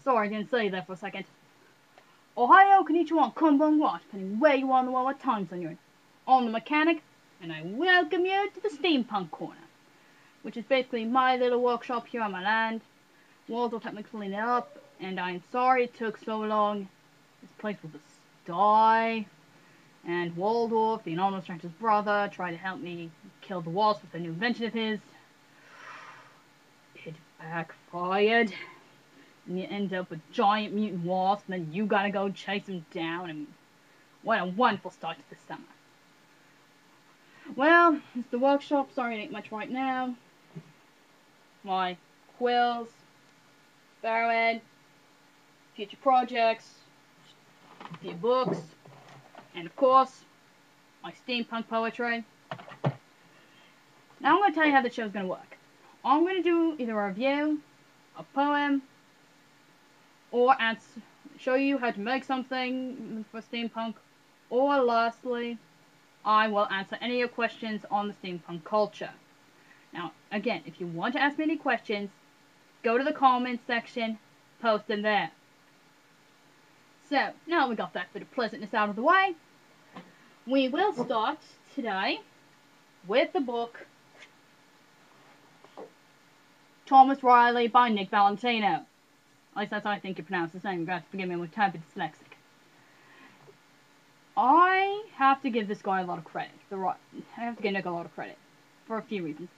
sorry, I didn't say that for a second. Ohio, konnichiwa, konbanwa, depending where you are in the world, what time zone you're in. I'm the mechanic, and I welcome you to the Steampunk Corner, which is basically my little workshop here on my land. Waldorf helped me clean it up, and I'm sorry it took so long. This place was a sty, and Waldorf, the enormous stranger's brother, tried to help me kill the wasp with a new invention of his. It backfired. And you end up with giant mutant wasps, and then you gotta go chase them down, and what a wonderful start to the summer. Well, it's the workshop, sorry it ain't much right now. My quills, barrowhead, future projects, a few books, and of course, my steampunk poetry. Now I'm going to tell you how the show's going to work. I'm going to do either a review, a poem, or show you how to make something for steampunk, or lastly, I will answer any of your questions on the steampunk culture. Now, again, if you want to ask me any questions, go to the comments section, post them there. So, now we got that bit of pleasantness out of the way, we will start today with the book Thomas Riley by Nick Valentino. At least that's how I think you pronounce his name. You guys forgive me, I'm a tad bit dyslexic. I have to give this guy a lot of credit. I have to give Nick a lot of credit. For a few reasons.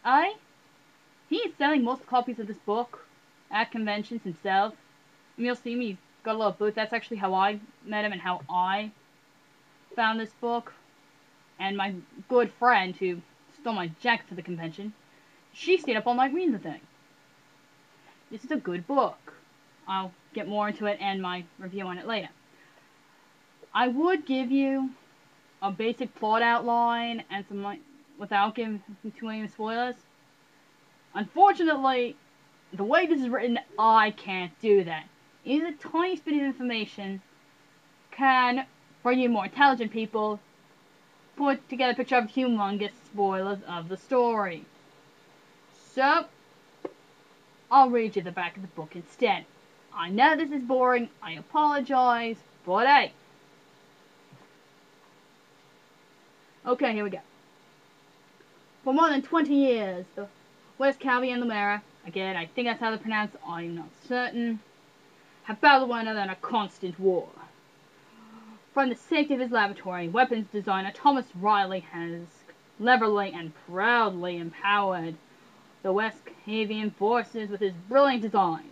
He is selling most copies of this book at conventions himself. And you'll see me, he's got a little booth. That's actually how I met him and how I found this book. And my good friend who stole my jacket to the convention, she stayed up all night reading the thing. This is a good book. I'll get more into it and my review on it later. I would give you a basic plot outline and some, without giving too many spoilers. Unfortunately, the way this is written, I can't do that. Even a tiny bit of information can, for you more intelligent people, put together a picture of humongous spoilers of the story. So, I'll read you the back of the book instead. I know this is boring, I apologize, but hey. Okay, here we go. For more than 20 years, the West Calvi and Lamera, again, I think that's how they pronounce it, I'm not certain, have battled one another in a constant war. From the safety of his laboratory, weapons designer Thomas Riley has cleverly and proudly empowered the West Cavian forces with his brilliant designs.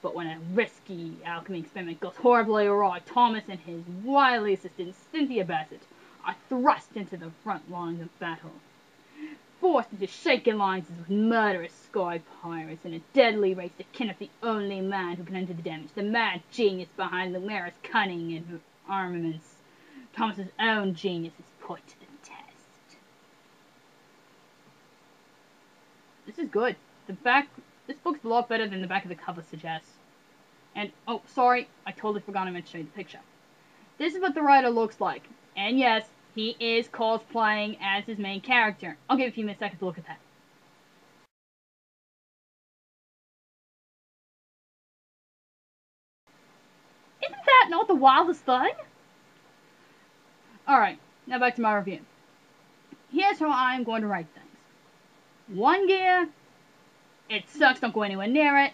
But when a risky alchemy experiment goes horribly awry, Thomas and his wily assistant Cynthia Bassett are thrust into the front lines of battle, forced into shaken alliances with murderous sky pirates in a deadly race to kidnap the only man who can undo the damage, the mad genius behind Lamera's cunning and armaments. Thomas's own genius is put to the test. This is good. This book's a lot better than the back of the cover suggests. And, oh, sorry, I totally forgot I meant to show you the picture. This is what the writer looks like. And yes, he is cosplaying as his main character. I'll give you a few seconds to look at that. Isn't that not the wildest thing? Alright, now back to my review. Here's how I'm going to write things. 1 gear, it sucks, don't go anywhere near it.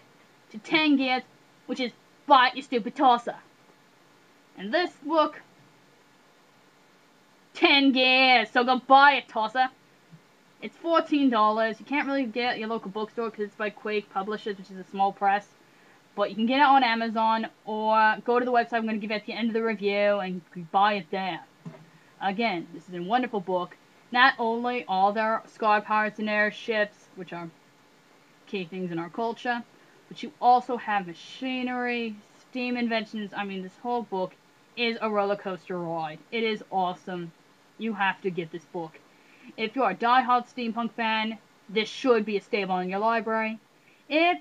To 10 gears, which is bite your stupid tosser. And this book, 10 gears, so go buy it, tosser. It's $14. You can't really get it at your local bookstore because it's by Quake Publishers, which is a small press. But you can get it on Amazon or go to the website I'm going to give you at the end of the review and buy it there. Again, this is a wonderful book. Not only are there sky pirates and airships, which are key things in our culture, but you also have machinery, steam inventions. I mean, this whole book is a roller coaster ride. It is awesome. You have to get this book. If you're a die-hard steampunk fan, this should be a staple in your library. If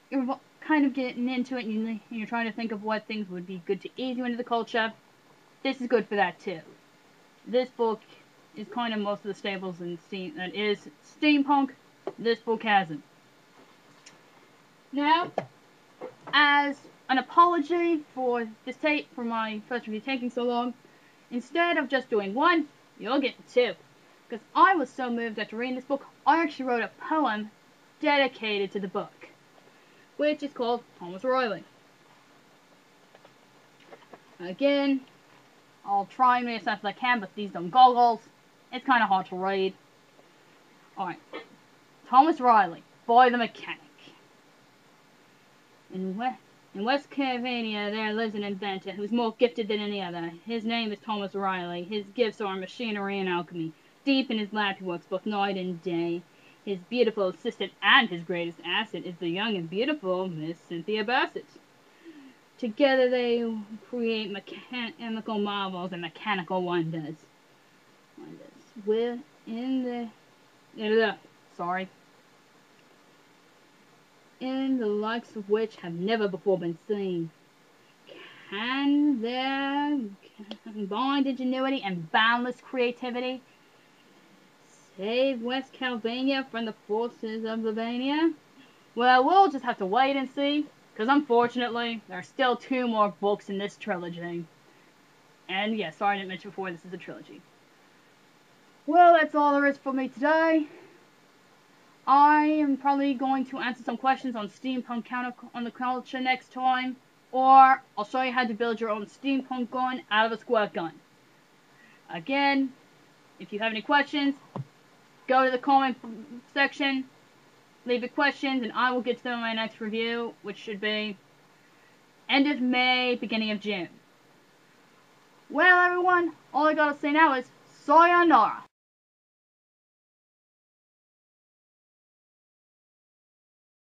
you're kind of getting into it and you're trying to think of what things would be good to ease you into the culture, this is good for that too. This book is kind of most of the staples in that is steampunk. This book hasn't. Now, as an apology for this tape, for my first review taking so long. Instead of just doing one, you'll get two. Because I was so moved after reading this book, I actually wrote a poem dedicated to the book, which is called Thomas Riley. Again, I'll try and make it as fast as I can, but these dumb goggles, it's kind of hard to read. Alright. Thomas Riley, Boy the Mechanic. In West Carolina, there lives an inventor who's more gifted than any other. His name is Thomas Riley. His gifts are machinery and alchemy. Deep in his lab, he works both night and day. His beautiful assistant and his greatest asset is the young and beautiful Miss Cynthia Bassett. Together they create mechanical marvels and mechanical wonders. We're in the likes of which have never before been seen. Can their combined ingenuity and boundless creativity save West Calvania from the forces of Lavania? Well, we'll just have to wait and see, because unfortunately, there are still 2 more books in this trilogy. And yeah, sorry I didn't mention before, this is a trilogy. Well, that's all there is for me today. I am probably going to answer some questions on steampunk on the culture next time, or I'll show you how to build your own steampunk gun out of a squirt gun. Again, if you have any questions, go to the comment section, leave your questions, and I will get to them in my next review, which should be end of May, beginning of June. Well, everyone, all I gotta say now is sayonara.